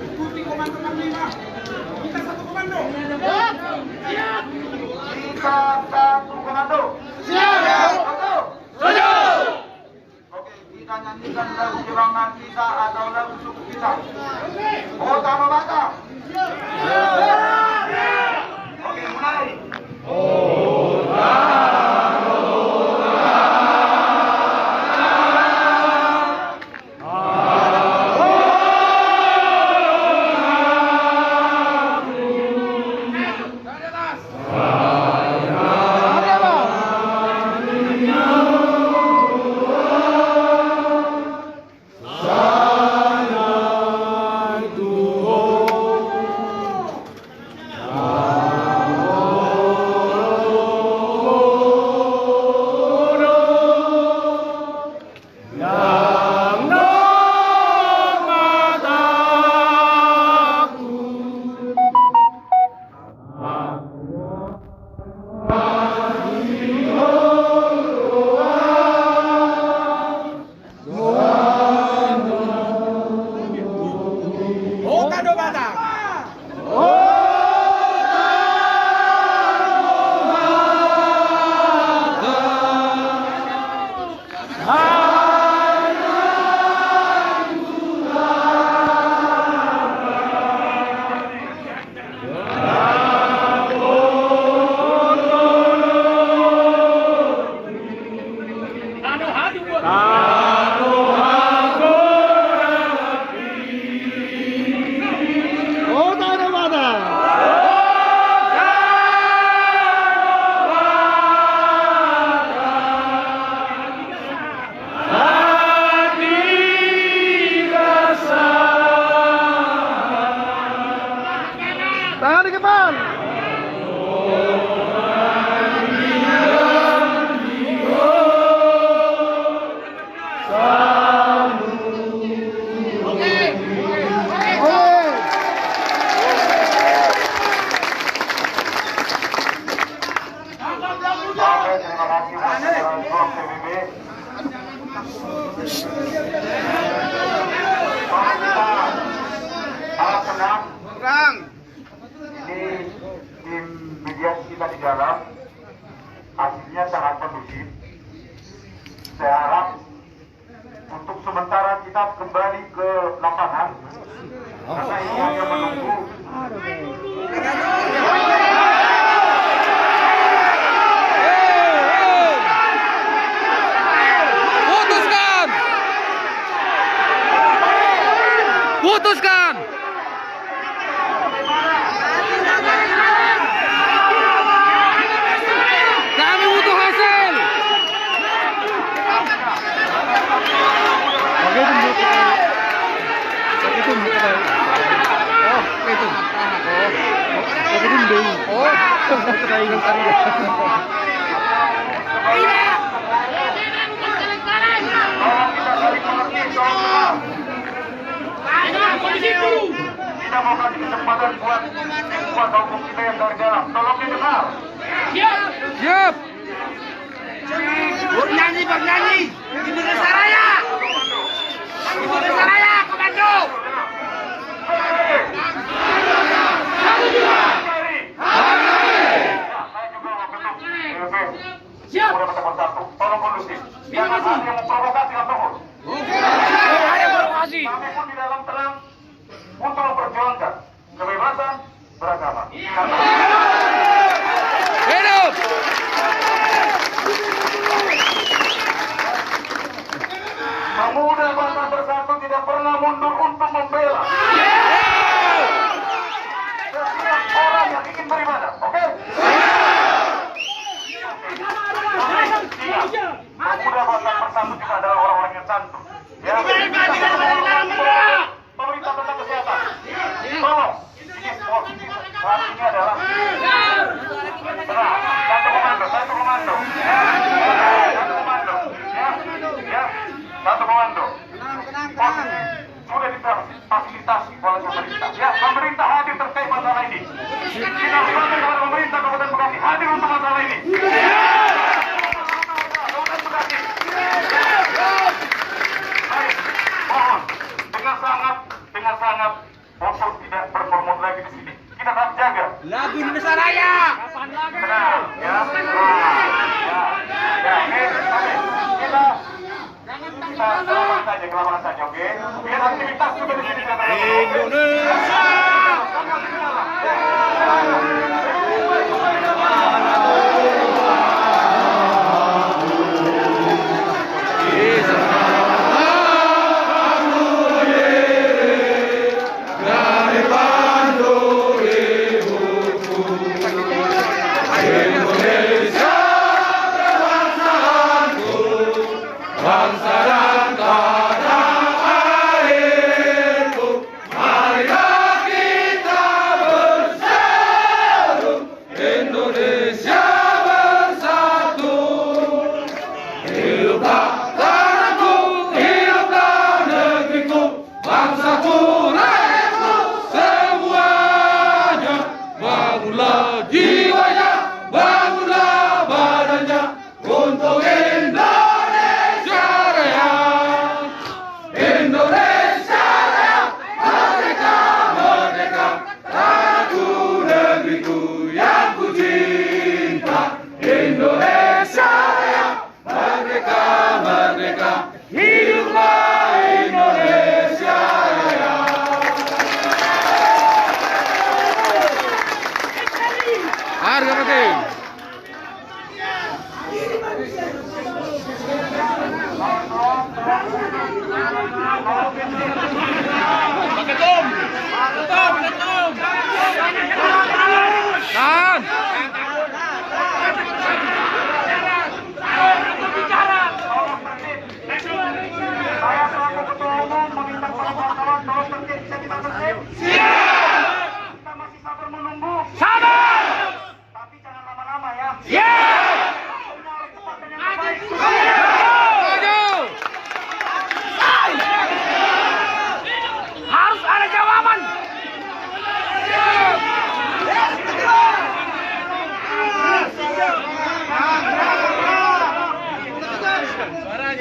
Ikuti komando panglima. Kita satu komando. Siap. Kita satu komando. Siap. Setuju. Oke, kita nyanyikan lagu kebangsaan kita atau lagu suku kita. Utama Batak. Oke, mulai. Tangan di depan. Ini tim mediasi kita di dalam hasilnya sangat kondusif. Saya harap untuk sementara kita kembali ke lapangan karena ini hanya menunggu. Putuskan. Kami butuh hasil. Kita mau kasih kesempatan buat kuasa hukum kita yang dari dalam. Tolong didengar. Siap. Bernyanyi, bernyanyi. Indonesia Raya. Indonesia Raya, komando. Siap. Tolong kondusif. Jangan ada yang memprovokasi ataupun. Kami pun di dalam terang untuk memperjuangkan kebebasan beragama. Hidup. Pemuda Batak Bersatu tidak pernah mundur untuk membela setiap orang yang ingin beribadah. Oke? Pemuda Batak Bersatu juga adalah orang-orang yang santun. Ya, pemerintah tentang kesehatan. Tolong, ini semua saat ini adalah satu komando, satu komando. Satu komando. Ya, satu komando. Sudah difasilitasi oleh pemerintah. Ya, pemerintah hadir terkait masalah ini. Kita minta kepada pemerintah Kabupaten Bekasi hadir untuk masalah ini. Kabupaten Bekasi. lapangan saja, oke? Lihat aktivitas juga di sini. Indonesia. Harga mati. Tahan. Saya selaku ketua umum meminta para wartawan tolong tertib, bisa kita tertib. Kita masih sabar menunggu. Tapi jangan lama-lama ya. Waktunya harus cepat dan yang terbaik. Maju. Harus ada jawaban.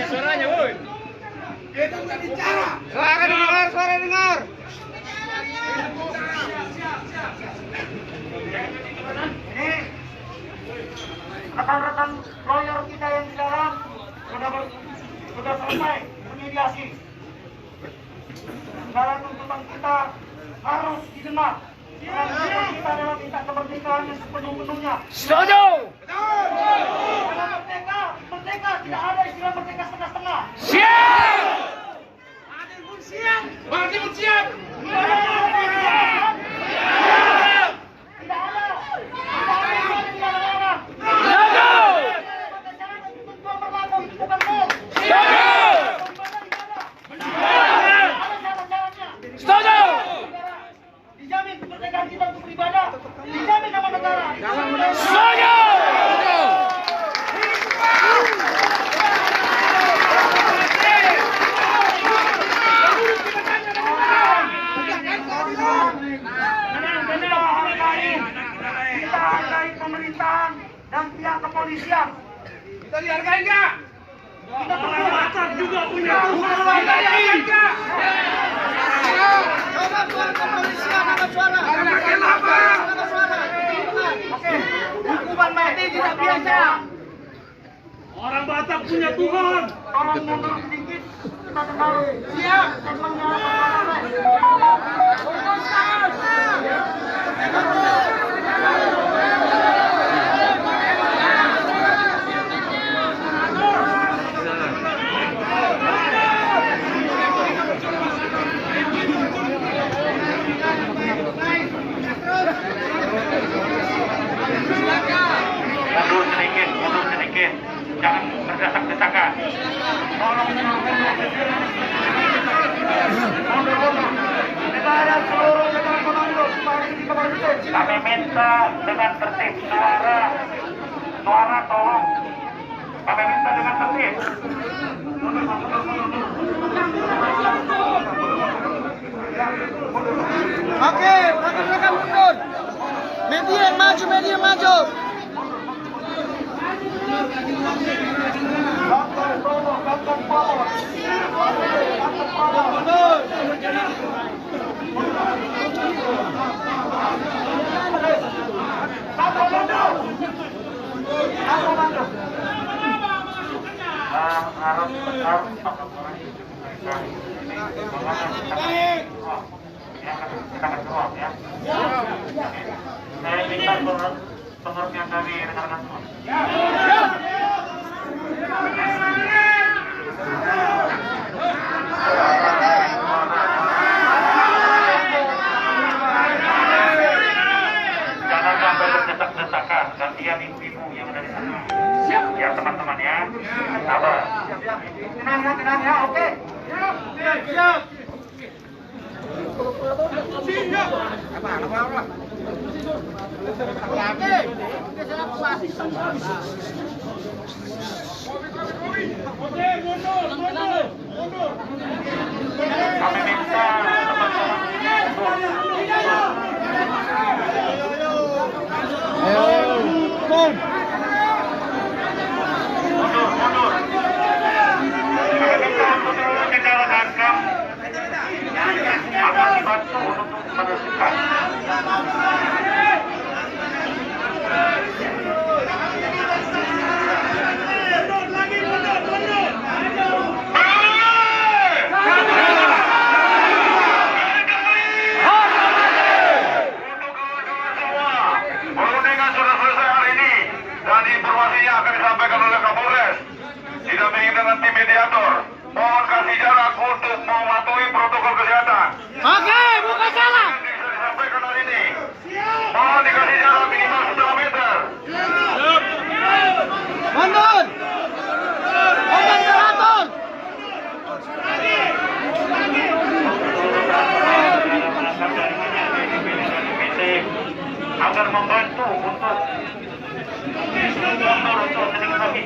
Suaranya, woi. Kita udah bicara. Suara dengar. Ini rekan-rekan lawyer kita yang di dalam sudah selesai mediasi. Segala tuntutan kita harus didengar. Dan kita adalah minta kemerdekaan yang sepenuh-penuhnya. Setuju. Karena merdeka tidak ada istilah merdeka setengah-setengah. Siap. Adil pun siap. Tidak ada yang dilarang. Ketentuan berlaku itu bukan gol. Setuju. Dijamin kemerdekaan kita untuk beribadah, dijamin sama negara. Setuju. Kita hargai pemerintahan dan pihak kepolisian. Kita dihargai enggak? Kita terbatas juga punya Tuhan. Coba keluar kepolisian angkat suara. Angkat suara. Oke, hukuman mati tidak biasa. Orang Batak punya Tuhan. Tolong mundur sedikit. Kita dengar. Siap. Segmennya. Mundur sedikit. Jangan berdesak-desakan. Tolong mundur. Kita ada seluruh jajaran komando supaya ini kembali. Kami minta dengan tertib suara tolong. Kami minta dengan tertib. Oke, rekan-rekan mundur. Media maju. Kita akan keluar ya. Saya minta pengertian dari rekan-rekan semua. Jangan sampai berdesak-desakan, gantian ibu-ibu yang ada di sana. Ya teman-teman ya, sabar. Tenang ya, oke. Siap. Kami minta mundur. Kami minta untuk seluruh jajaran Hankam akan dibantu untuk meneruskan. Informasinya akan disampaikan oleh Kapolres didampingi dengan tim mediator. Mohon kasih jarak untuk mematuhi protokol kesehatan. Oke, bukan salah. Yang bisa disampaikan hari ini. Mohon dikasih jarak minimal 1 meter. Mundur. Mundur teratur. Agar membantu untuk sedikit lagi.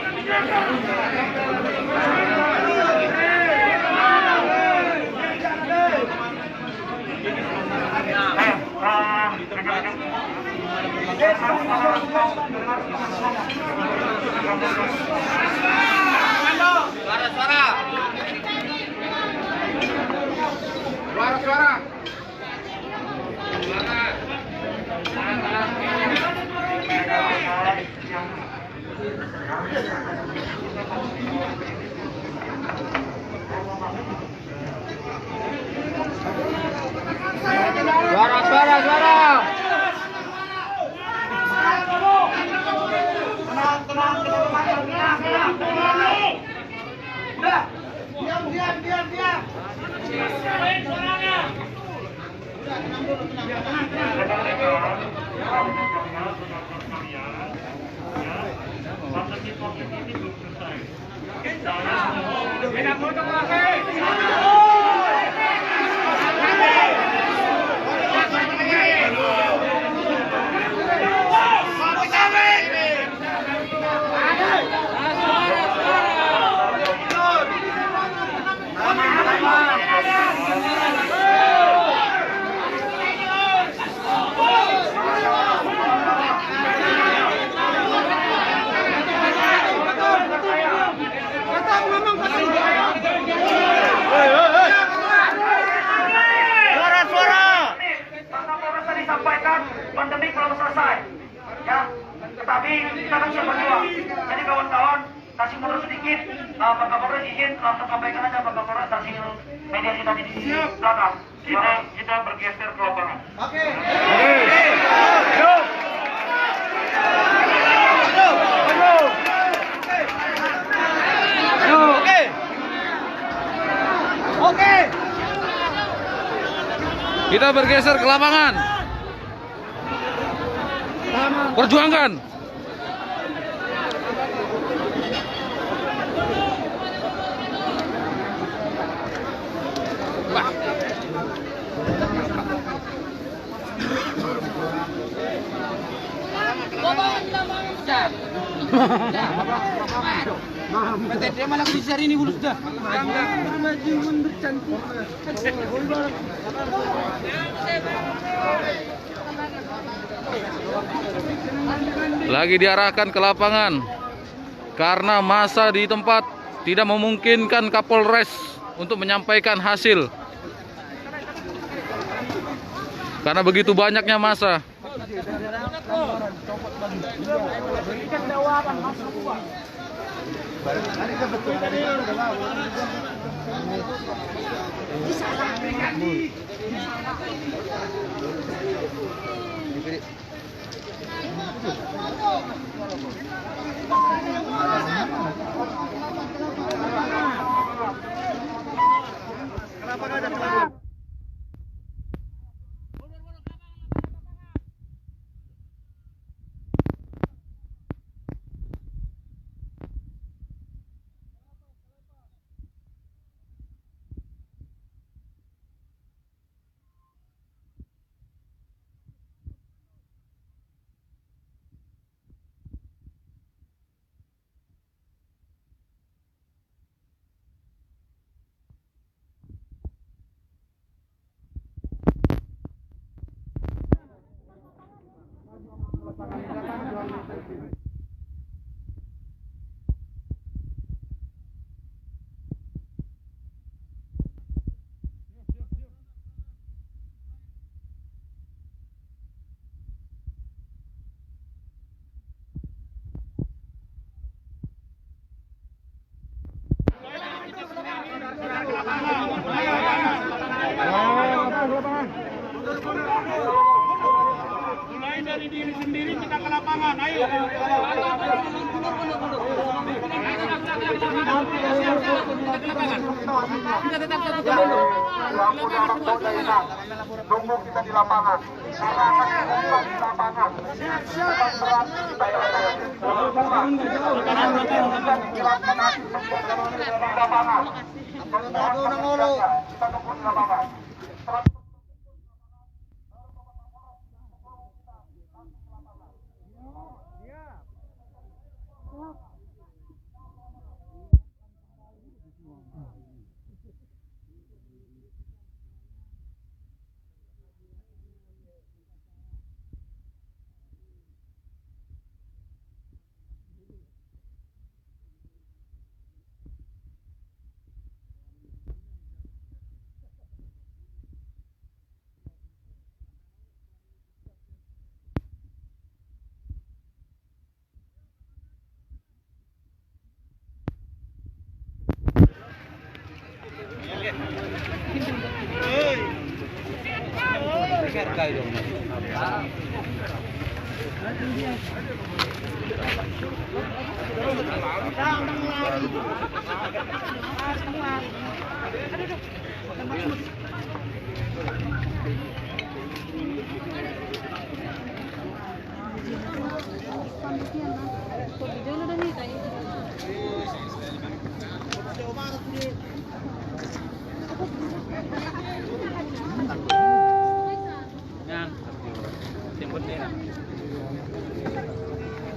Suara. Suara. Udah. Diam. Sampaikan pandemi belum selesai, ya. Tetapi kita kan siap berjuang. Jadi kawan-kawan, kasih mundur sedikit. Pak Kapolres izin langsung sampaikan aja Pak Kapolres hasil mediasi tadi di belakang. Kita bergeser ke lapangan. Oke. Oke. Kita bergeser ke lapangan. Perjuangkan. Dia malah bisa ini bulu sudah. Lagi diarahkan ke lapangan karena masa di tempat tidak memungkinkan Kapolres untuk menyampaikan hasil karena begitu banyaknya masa. Kenapa nggak ada celana? Mulai dari diri sendiri kita ke lapangan, ayo. Kita tetap satu dulu. Tunggu kita di lapangan. Silakan di lapangan. Kita tunggu di lapangan.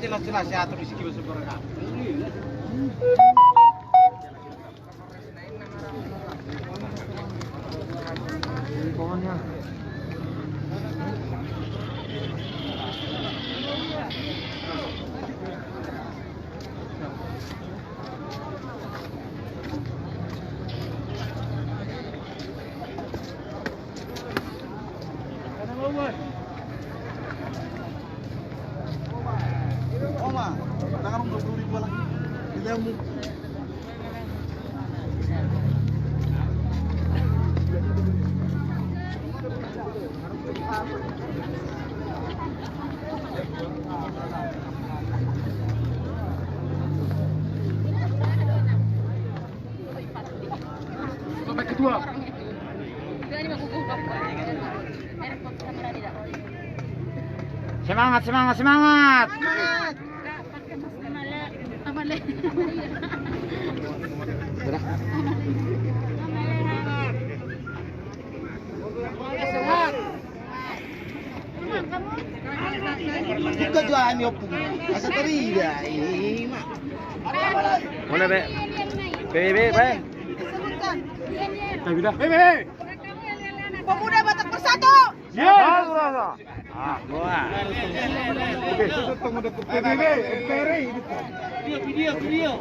Jelas-jelas ya atur di segi sebenarnya. Pohonnya. Oma, jangan 20.000 lagi. Jamu. Sampai kedua. Semangat, semangat, semangat. Kita jualan yop. Asa terida. Mana be? Be. Sudah. Be. Pemuda Batak Bersatu. Ya. Ah, gua. Oke, kita tunggu dekat PBB, MPRI. Video.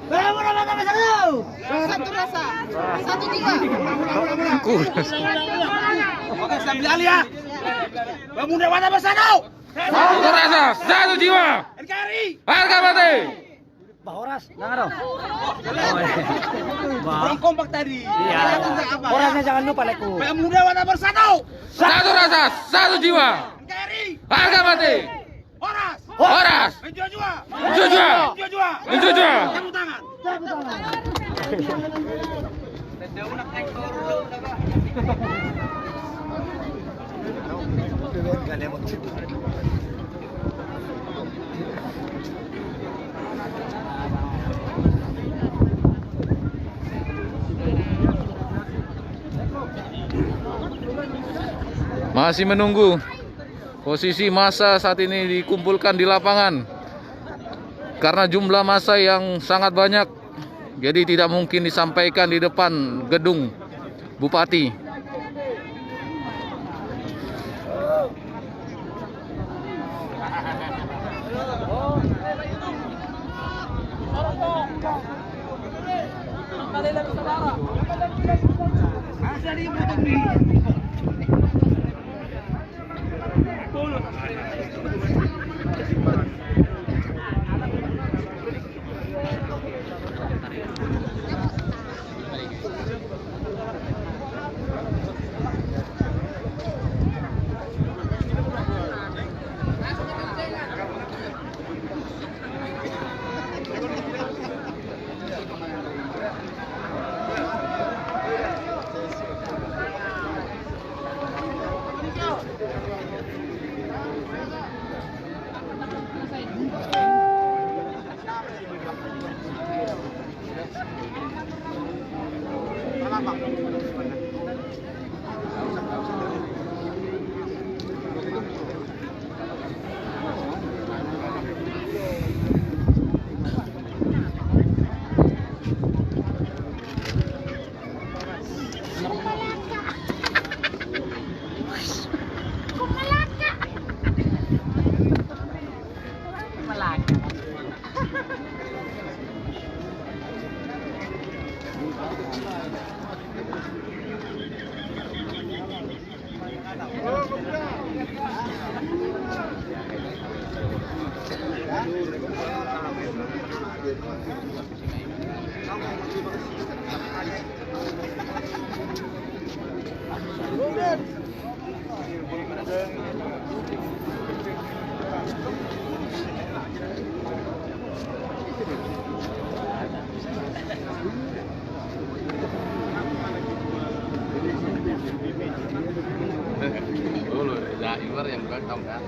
Pemuda Batak Bersatu. Satu rasa. Satu jiwa. Oke, sambil alih ya. Pemuda Batak Bersatu. Satu rasa, satu jiwa. NKRI. Harga mati. Horas, nang Orang kompak tadi. Iya. Horasnya jangan lupa leku. Paya muda wana bersatu. Satu rasa, satu jiwa. Keri. Harga mati. Horas. Horas. Menjua-jua. Menjua-jua. Menjua-jua. Menjua-jua. Tepuk tangan. Masih menunggu. Posisi massa saat ini dikumpulkan di lapangan. Karena jumlah massa yang sangat banyak, jadi tidak mungkin disampaikan di depan gedung Bupati. Yang belakang kan.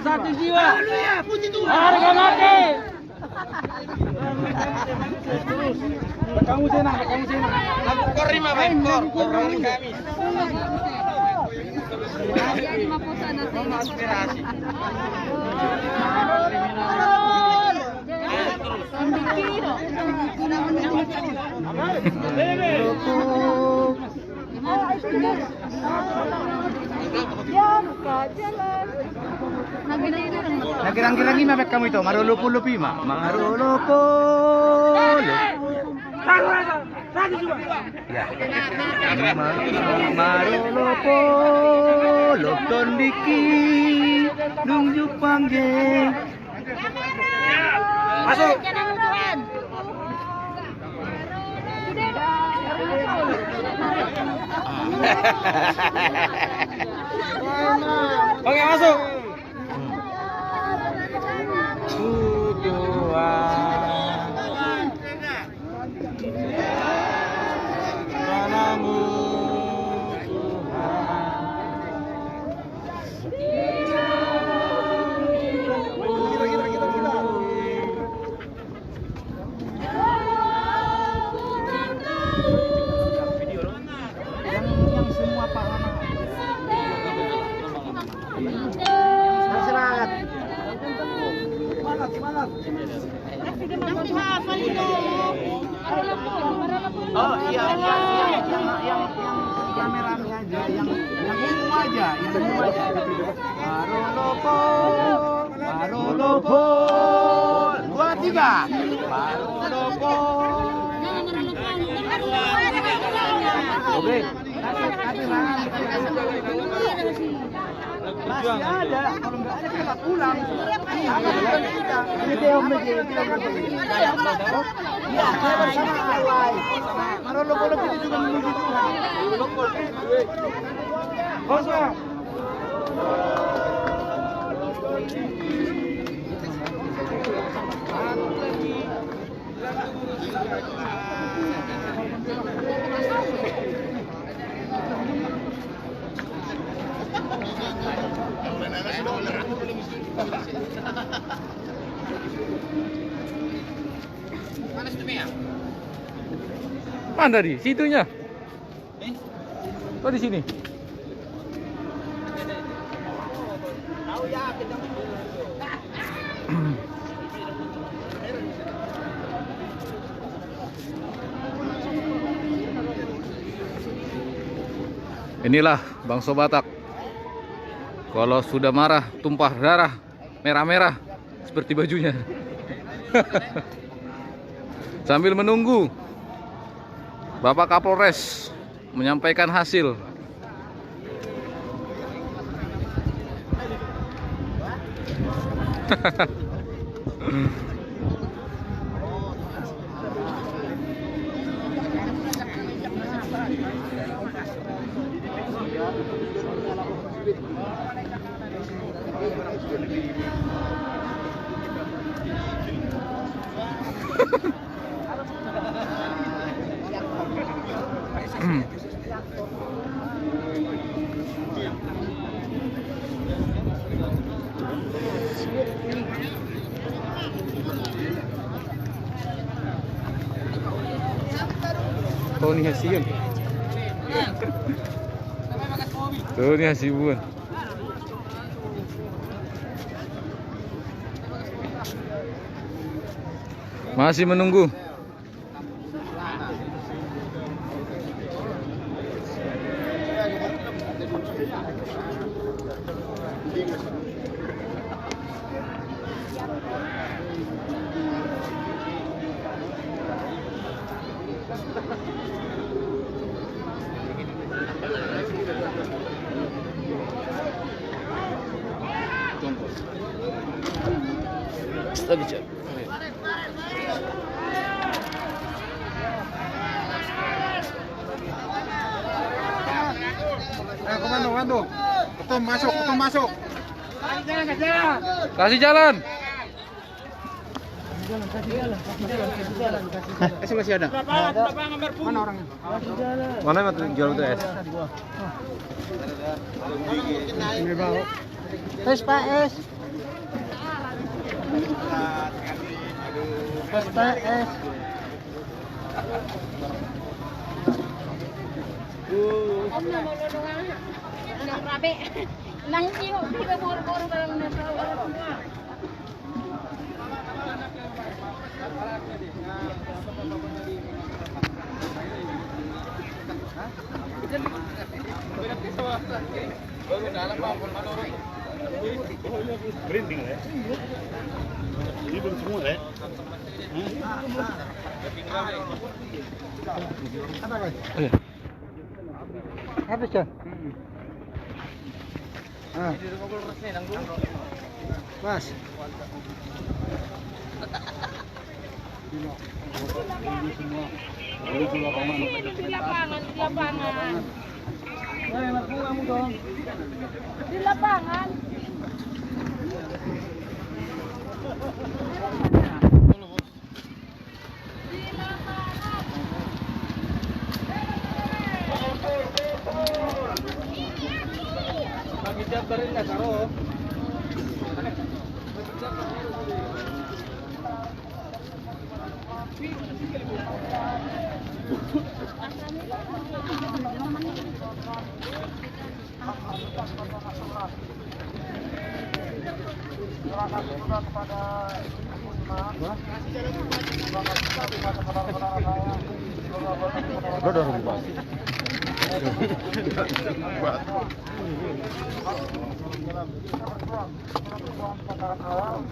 1 jiwa. Harga mati. Kamu sini. Kor 5 baik, kor kami. Inspirasi. Nagirang-girangi mabek kamu itu, marulupi-lupi ma. Marulupo. Ya. Marulupo, loton diki, nunjuk panggil. Masuk. Oke, masuk. Yang semua paham. Semangat. Semangat. Oh iya yang merahnya aja, yang ungu aja, Marolopo, 2, 3. Marolopo. Oke. Masih ada, kalau nggak ada kita pulang. Ini Teo Megi. Iya, saya bersama Alay. Marolopo kita juga menuju Tuhan. Kosong. Mana di situnya? Oh di sini. Inilah bangsa Batak. Kalau sudah marah, tumpah darah, merah-merah seperti bajunya. Sambil menunggu Bapak Kapolres menyampaikan hasil. Oh ni hasil. Tuh ni hasil pun. Masih menunggu. Lagi cek. Komando. Ketum masuk. Kasih jalan. Es masih ada. Mana orangnya? Mana yang jual itu es? Es Pak es. STS. Om na malulungan. Nang rabi. Nang iyo, kita buru-buru dalam nasa. Berhenti ya? Ini belum semua ya? Habis ya? Mas. Di lapangan. Di lapangan. Wow!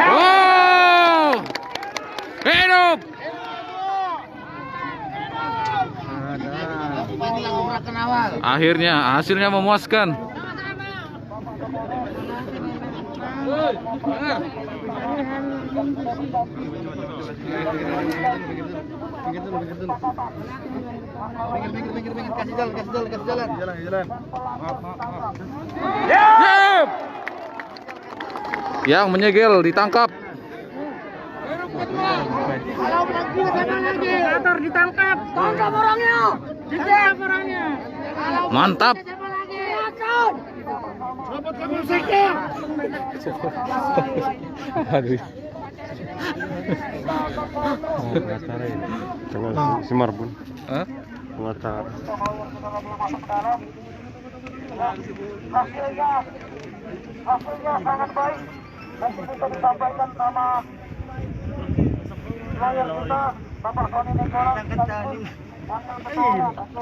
Wow! Hidup! Akhirnya hasilnya memuaskan. Kasih jalan. Yep! Yang menyegel ditangkap. Motor ditangkap. Tangkap orangnya. Ditangkap orangnya. Mantap. Aduh. Jangan simar pun. Hah? Pengacara. Hasilnya sangat baik dan bisa disampaikan sama layar kita Bapak Sony Negara sekaligus Wakil Ketua untuk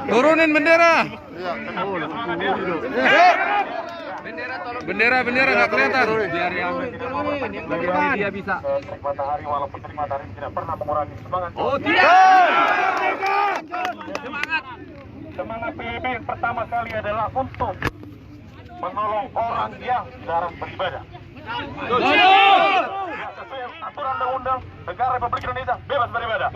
Turunin bendera. Bendera nggak kelihatan. Biar yang dia bisa. matahari walaupun terik matahari tidak pernah mengurangi semangat. Oh tidak. Semangat PBB yang pertama kali adalah untuk menolong orang yang jarang beribadah. Sesuai aturan undang-undang negara Republik Indonesia bebas beribadah.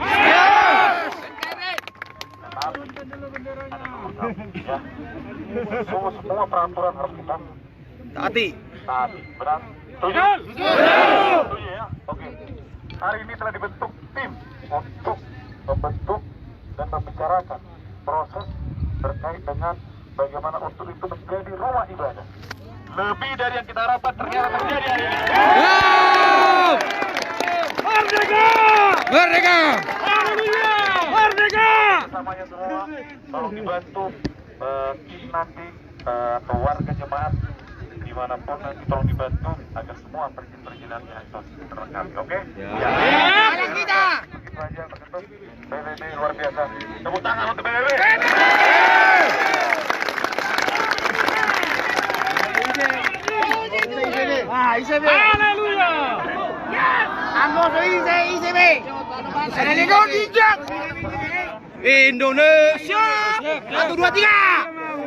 Ya. Semua peraturan harus kita taati. Benar? Setuju? Setuju ya? Oke. Hari ini telah dibentuk tim untuk membentuk dan membicarakan proses terkait dengan bagaimana untuk itu menjadi rumah ibadah. Lebih dari yang kita harapkan ternyata terjadi hari ini. Merdeka! Merdeka! Semuanya semua tolong dibantu nanti atau warga jemaat dimanapun nanti tolong dibantu agar semua perizinan-perizinannya itu terlengkapi, oke? Ya. saja terketuk. PBB luar biasa. Tepuk tangan untuk PBB. Haleluya. Indonesia. 1, 2, 3.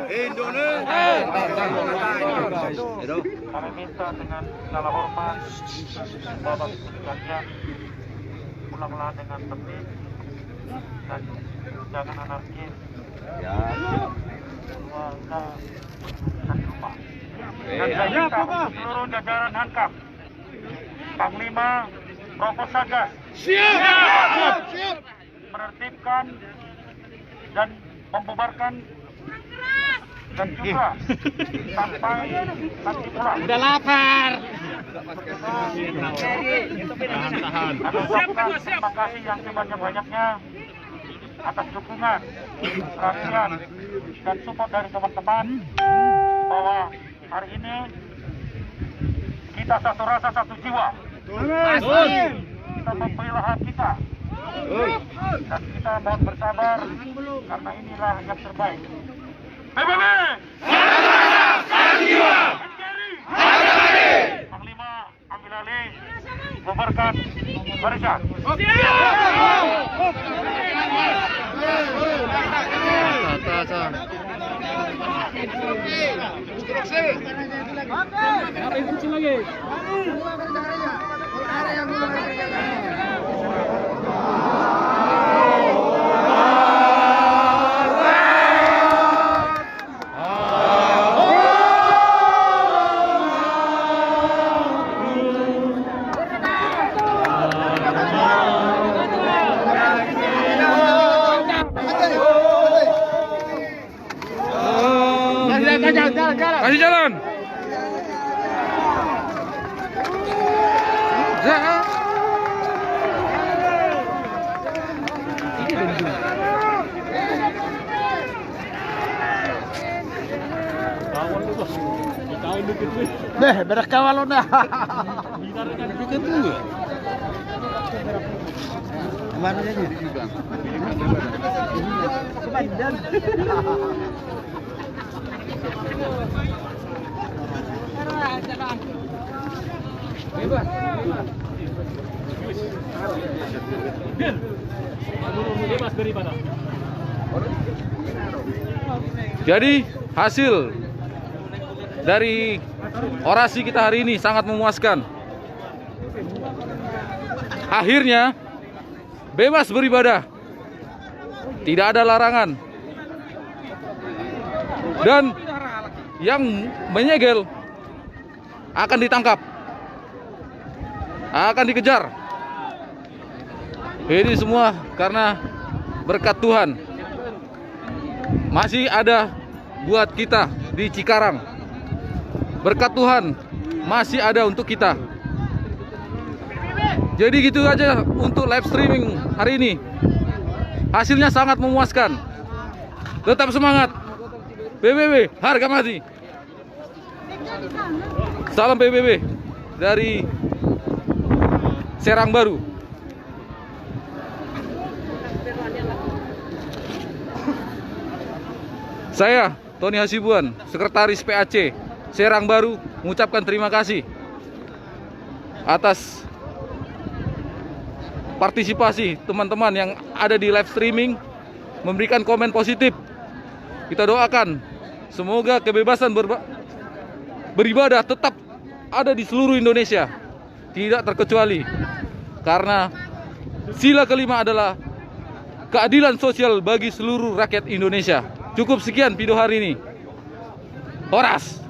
Indonesia. Kami minta dengan segala hormat Bapak sekalian pulanglah dengan tertib dan jangan anarkis. Keluarga dan rumah. Dan saya minta seluruh jajaran Hankam, Panglima, Provos Satgas, menertibkan dan membubarkan dan juga sampai nanti pulang. Udah lapar. Ucapkan terima kasih yang sebanyak-banyaknya atas dukungan, perhatian, dan support dari teman-teman bahwa hari ini kita satu rasa satu jiwa. Kita membela hak kita dan kita mohon bersabar karena inilah yang terbaik. PBB! Panglima ambil alih, bubarkan barisan. Kasih jalan. Deh, berakawal lo dah. Mana aja? Jadi hasil dari orasi kita hari ini sangat memuaskan. Akhirnya bebas beribadah, tidak ada larangan, dan yang menyegel akan ditangkap, akan dikejar. Ini semua karena berkat Tuhan masih ada buat kita di Cikarang. Berkat Tuhan masih ada untuk kita. Jadi gitu aja untuk live streaming hari ini. Hasilnya sangat memuaskan. Tetap semangat. PBB harga mati. Salam PBB dari Serang Baru. Saya Tony Hasibuan, Sekretaris PAC Serang Baru, mengucapkan terima kasih atas partisipasi teman-teman yang ada di live streaming, memberikan komen positif. Kita doakan semoga kebebasan beribadah tetap ada di seluruh Indonesia, tidak terkecuali, karena sila kelima adalah keadilan sosial bagi seluruh rakyat Indonesia. Cukup sekian video hari ini. Horas.